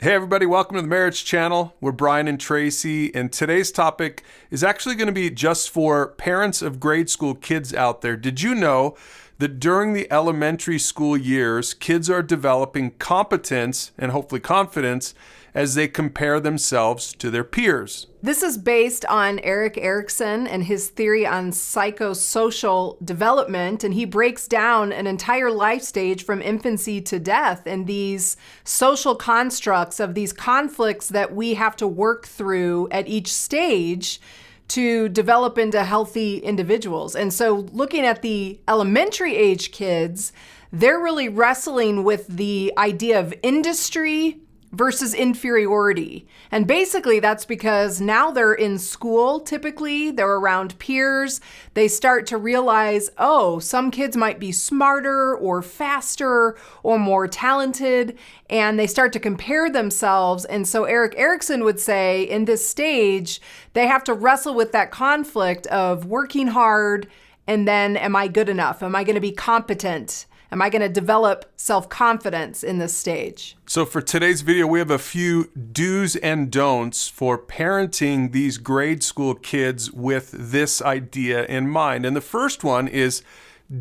Hey everybody, welcome to the Marriage Channel. We're Brian and Tracy, and today's topic is actually going to be just for parents of grade school kids out there. Did you know that during the elementary school years, kids are developing competence and hopefully confidence as they compare themselves to their peers? This is based on Eric Erikson and his theory on psychosocial development, and he breaks down an entire life stage from infancy to death and these social constructs of these conflicts that we have to work through at each stage to develop into healthy individuals. And so looking at the elementary age kids, they're really wrestling with the idea of industry versus inferiority. And basically that's because now they're in school, typically, they're around peers. They start to realize, oh, some kids might be smarter or faster or more talented, and they start to compare themselves. And so Eric Erikson would say in this stage, they have to wrestle with that conflict of working hard and then, am I good enough? Am I going to be competent? Am I going to develop self-confidence in this stage? So for today's video, we have a few do's and don'ts for parenting these grade school kids with this idea in mind. And the first one is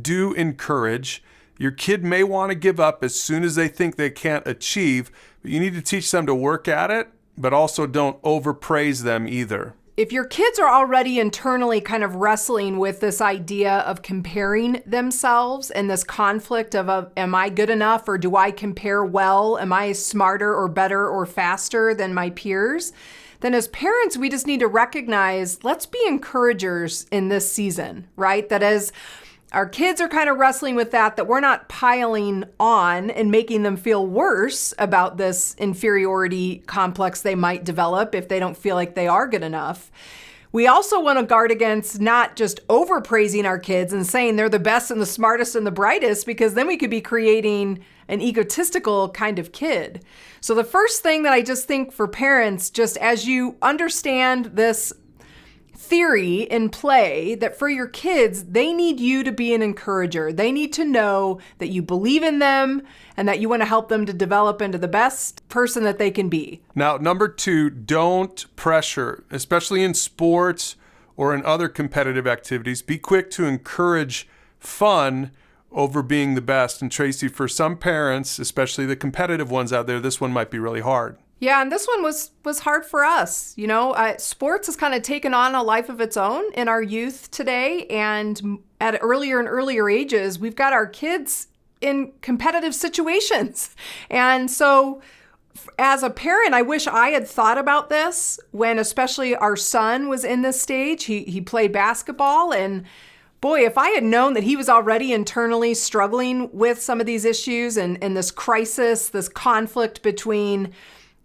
do encourage. Your kid may want to give up as soon as they think they can't achieve, but you need to teach them to work at it, but also don't overpraise them either. If your kids are already internally kind of wrestling with this idea of comparing themselves and this conflict of, am I good enough or do I compare well? Am I smarter or better or faster than my peers? Then as parents, we just need to recognize, let's be encouragers in this season, right? That as our kids are kind of wrestling with that we're not piling on and making them feel worse about this inferiority complex they might develop if they don't feel like they are good enough. We also want to guard against not just overpraising our kids and saying they're the best and the smartest and the brightest, because then we could be creating an egotistical kind of kid. So the first thing that I just think for parents, just as you understand this theory in play, that for your kids, they need you to be an encourager. They need to know that you believe in them and that you want to help them to develop into the best person that they can be. Now, number two, don't pressure, especially in sports or in other competitive activities. Be quick to encourage fun over being the best. And Tracy, for some parents, especially the competitive ones out there, this one might be really hard. Yeah, and this one was hard for us. You know, sports has kind of taken on a life of its own in our youth today. And at earlier and earlier ages, we've got our kids in competitive situations. And so as a parent, I wish I had thought about this when especially our son was in this stage. He played basketball, and boy, if I had known that he was already internally struggling with some of these issues and this crisis, this conflict between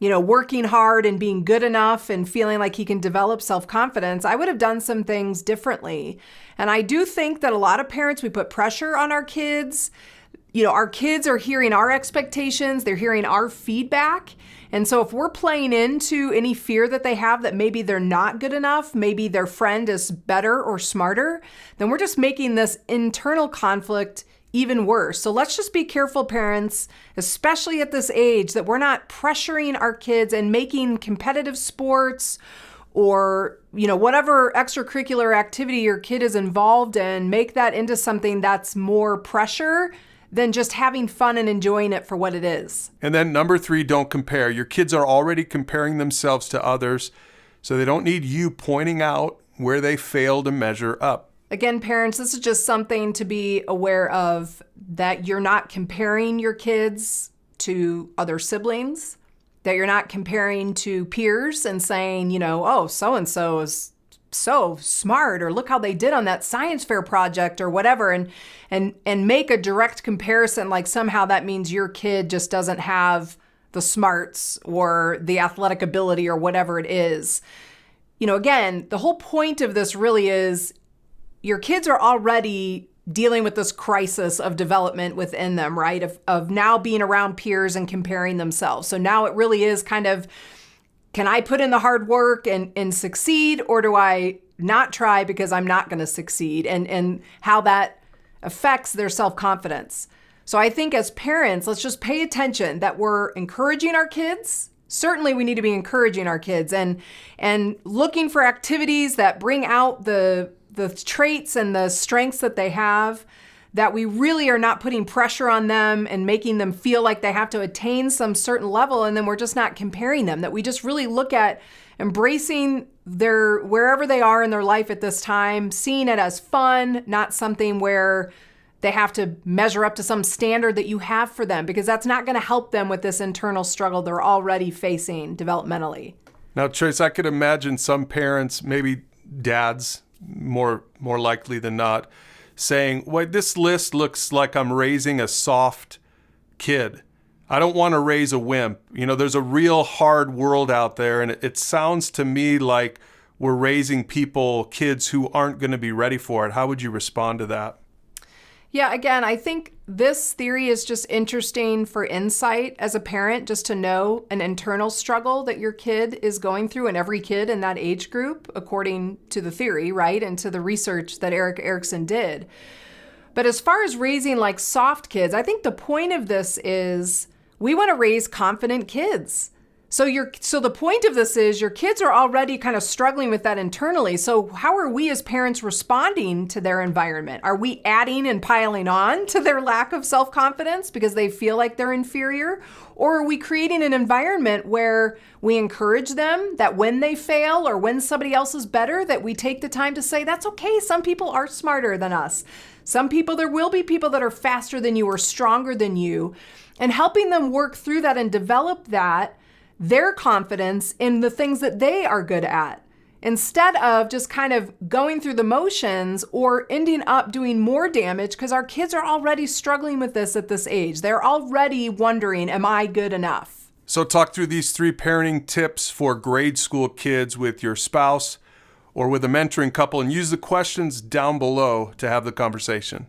working hard and being good enough and feeling like he can develop self-confidence, I would have done some things differently. And I do think that a lot of parents, we put pressure on our kids. Our kids are hearing our expectations, they're hearing our feedback. And so if we're playing into any fear that they have that maybe they're not good enough, maybe their friend is better or smarter, then we're just making this internal conflict even worse. So let's just be careful, parents, especially at this age, that we're not pressuring our kids and making competitive sports or, whatever extracurricular activity your kid is involved in, make that into something that's more pressure than just having fun and enjoying it for what it is. And then number three, don't compare. Your kids are already comparing themselves to others, so they don't need you pointing out where they fail to measure up. Again, parents, this is just something to be aware of, that you're not comparing your kids to other siblings, that you're not comparing to peers and saying, oh, so-and-so is so smart, or look how they did on that science fair project or whatever, and make a direct comparison like somehow that means your kid just doesn't have the smarts or the athletic ability or whatever it is. Again, the whole point of this really is your kids are already dealing with this crisis of development within them, right? Of now being around peers and comparing themselves. So now it really is kind of, can I put in the hard work and succeed, or do I not try because I'm not going to succeed? And how that affects their self-confidence. So I think as parents, let's just pay attention that we're encouraging our kids certainly we need to be encouraging our kids and looking for activities that bring out the traits and the strengths that they have, that we really are not putting pressure on them and making them feel like they have to attain some certain level, and then we're just not comparing them, that we just really look at embracing their wherever they are in their life at this time, seeing it as fun, not something where they have to measure up to some standard that you have for them, because that's not going to help them with this internal struggle they're already facing developmentally. Now, Trace, I could imagine some parents, maybe dads more likely than not, saying, well, this list looks like I'm raising a soft kid. I don't want to raise a wimp. You know, there's a real hard world out there, and it sounds to me like we're raising kids who aren't going to be ready for it. How would you respond to that? Yeah, again, I think this theory is just interesting for insight as a parent, just to know an internal struggle that your kid is going through, and every kid in that age group, according to the theory, right, and to the research that Eric Erikson did. But as far as raising like soft kids, I think the point of this is we want to raise confident kids. So the point of this is your kids are already kind of struggling with that internally. So how are we as parents responding to their environment? Are we adding and piling on to their lack of self-confidence because they feel like they're inferior? Or are we creating an environment where we encourage them, that when they fail or when somebody else is better, that we take the time to say, that's okay, some people are smarter than us. There will be people that are faster than you or stronger than you, and helping them work through that and develop their confidence in the things that they are good at, instead of just kind of going through the motions or ending up doing more damage, because our kids are already struggling with this at this age. They're already wondering, am I good enough? So talk through these 3 parenting tips for grade school kids with your spouse or with a mentoring couple, and use the questions down below to have the conversation.